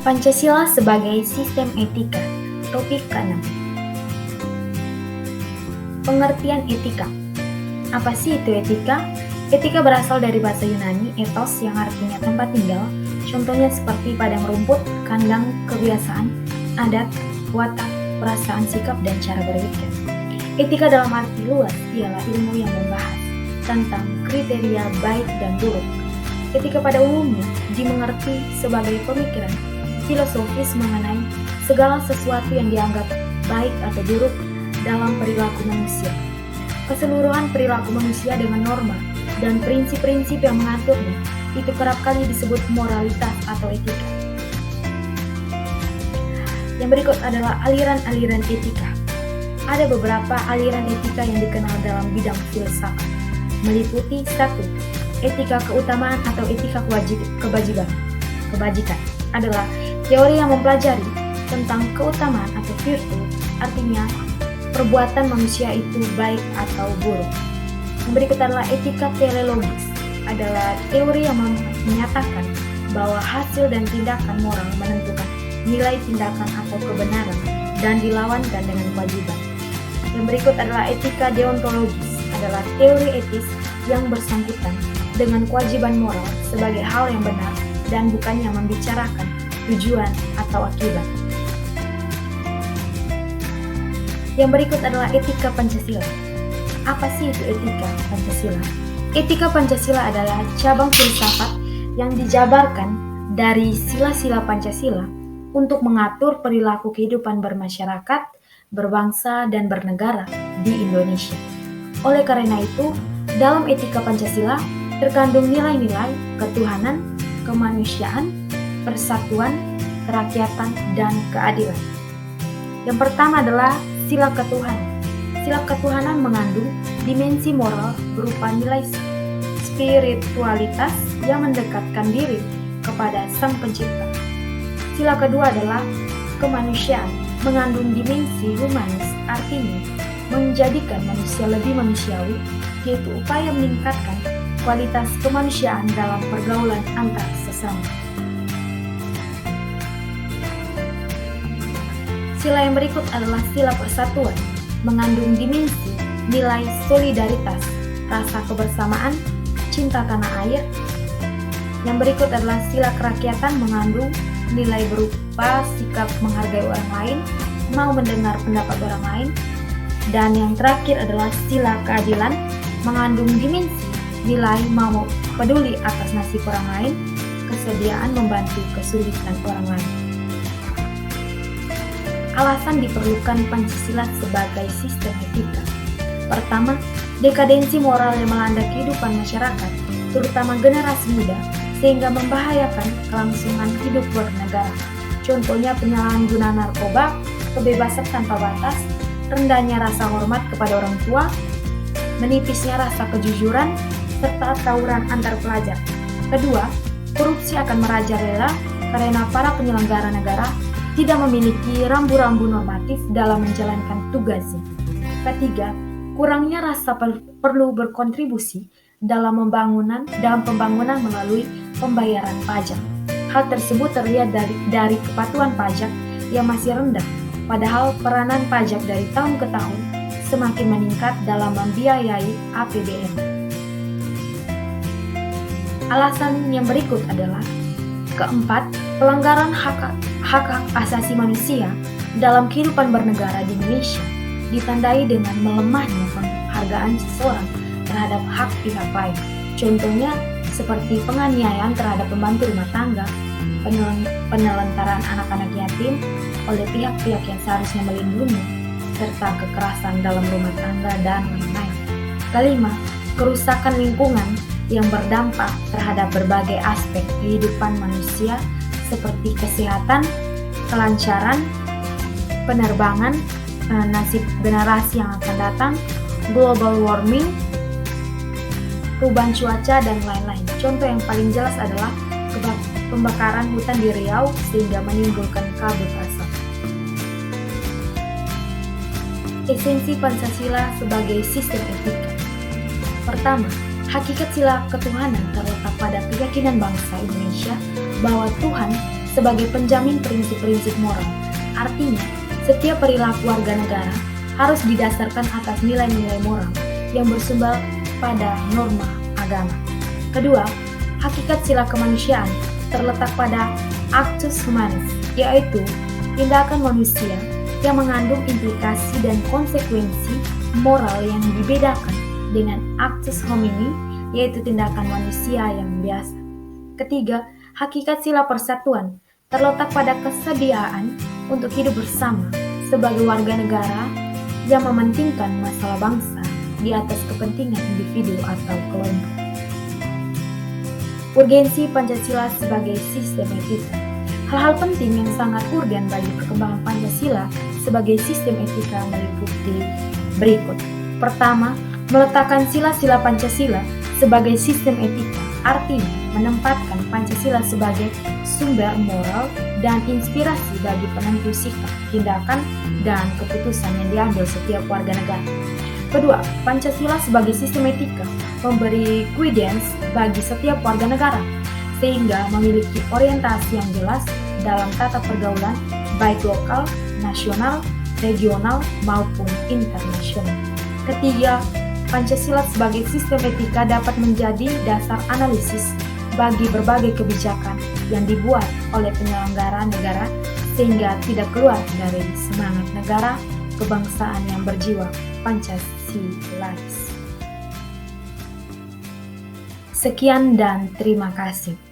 Pancasila sebagai sistem etika. Topik ke-6. Pengertian etika. Apa sih itu etika? Etika berasal dari bahasa Yunani ethos yang artinya tempat tinggal, contohnya seperti padang rumput, kandang, kebiasaan, adat, watak, perasaan, sikap, dan cara berpikir. Etika dalam arti luas ialah ilmu yang membahas tentang kriteria baik dan buruk. Etika pada umumnya dimengerti sebagai pemikiran filosofis mengenai segala sesuatu yang dianggap baik atau buruk dalam perilaku manusia. Keseluruhan perilaku manusia dengan norma dan prinsip-prinsip yang mengaturnya itu kerap kali disebut moralitas atau etika. Yang berikut adalah aliran-aliran etika. Ada beberapa aliran etika yang dikenal dalam bidang filsafat, meliputi 1. Etika keutamaan atau etika kebajikan adalah teori yang mempelajari tentang keutamaan atau virtue, artinya perbuatan manusia itu baik atau buruk. Yang berikut adalah etika teleologis, adalah teori yang menyatakan bahwa hasil dan tindakan moral menentukan nilai tindakan atau kebenaran dan dilawankan dengan kewajiban. Yang berikut adalah etika deontologis, adalah teori etis yang bersangkutan dengan kewajiban moral sebagai hal yang benar dan bukan yang membicarakan tujuan atau akibat. Yang berikut adalah etika Pancasila. Apa sih itu etika Pancasila? Etika Pancasila adalah cabang filsafat yang dijabarkan dari sila-sila Pancasila untuk mengatur perilaku kehidupan bermasyarakat, berbangsa, dan bernegara di Indonesia. Oleh karena itu, dalam etika Pancasila terkandung nilai-nilai ketuhanan, kemanusiaan, persatuan, kerakyatan, dan keadilan. Yang pertama adalah sila ketuhanan. Sila ketuhanan mengandung dimensi moral berupa nilai spiritualitas yang mendekatkan diri kepada Sang Pencipta. Sila kedua adalah kemanusiaan, mengandung dimensi humanis, artinya menjadikan manusia lebih manusiawi, yaitu upaya meningkatkan kualitas kemanusiaan dalam pergaulan antar sesama. Sila yang berikut adalah sila persatuan, mengandung dimensi nilai solidaritas, rasa kebersamaan, cinta tanah air. Yang berikut adalah sila kerakyatan, mengandung nilai berupa sikap menghargai orang lain, mau mendengar pendapat orang lain. Dan yang terakhir adalah sila keadilan, mengandung dimensi nilai mau peduli atas nasib orang lain, kesediaan membantu kesulitan orang lain. Alasan diperlukan Pancasila sebagai sistem etika. Pertama, dekadensi moral yang melanda kehidupan masyarakat, terutama generasi muda, sehingga membahayakan kelangsungan hidup bernegara. Contohnya penyalahgunaan narkoba, kebebasan tanpa batas, rendahnya rasa hormat kepada orang tua, menipisnya rasa kejujuran, serta tawuran antar pelajar. Kedua, korupsi akan merajalela karena para penyelenggara negara tidak memiliki rambu-rambu normatif dalam menjalankan tugasnya. Ketiga, kurangnya rasa perlu berkontribusi dalam pembangunan melalui pembayaran pajak. Hal tersebut terlihat dari kepatuhan pajak yang masih rendah, padahal peranan pajak dari tahun ke tahun semakin meningkat dalam membiayai APBN. Alasan yang berikut adalah: keempat, pelanggaran hak asasi manusia dalam kehidupan bernegara di Indonesia ditandai dengan melemahnya penghargaan seseorang terhadap hak pihak lain. Contohnya seperti penganiayaan terhadap pembantu rumah tangga, penelantaran anak-anak yatim oleh pihak-pihak yang seharusnya melindungi, serta kekerasan dalam rumah tangga dan lain-lain. Kelima, kerusakan lingkungan yang berdampak terhadap berbagai aspek kehidupan manusia seperti kesehatan, kelancaran, penerbangan, nasib generasi yang akan datang, global warming, perubahan cuaca, dan lain-lain. Contoh yang paling jelas adalah pembakaran hutan di Riau sehingga menimbulkan kabut asap. Esensi Pancasila sebagai sistem etika. Pertama, hakikat sila ketuhanan terletak pada keyakinan bangsa Indonesia bahwa Tuhan sebagai penjamin prinsip-prinsip moral. Artinya, setiap perilaku warga negara harus didasarkan atas nilai-nilai moral yang bersumber pada norma agama. Kedua, hakikat sila kemanusiaan terletak pada actus humanis, yaitu tindakan manusia yang mengandung implikasi dan konsekuensi moral yang dibedakan dengan actus homini, yaitu tindakan manusia yang biasa. Ketiga, hakikat sila persatuan terletak pada kesediaan untuk hidup bersama sebagai warga negara yang mementingkan masalah bangsa di atas kepentingan individu atau kelompok. Urgensi Pancasila sebagai sistem etika. Hal-hal penting yang sangat urgen bagi perkembangan Pancasila sebagai sistem etika meliputi berikut. Pertama, meletakkan sila-sila Pancasila sebagai sistem etika, artinya menempatkan Pancasila sebagai sumber moral dan inspirasi bagi penentu sikap, tindakan, dan keputusan yang diambil setiap warga negara. Kedua, Pancasila sebagai sistem etika memberi guidance bagi setiap warga negara, sehingga memiliki orientasi yang jelas dalam tata pergaulan baik lokal, nasional, regional, maupun internasional. Ketiga, Pancasila sebagai sistem etika dapat menjadi dasar analisis bagi berbagai kebijakan yang dibuat oleh penyelenggara negara sehingga tidak keluar dari semangat negara kebangsaan yang berjiwa Pancasilais. Sekian dan terima kasih.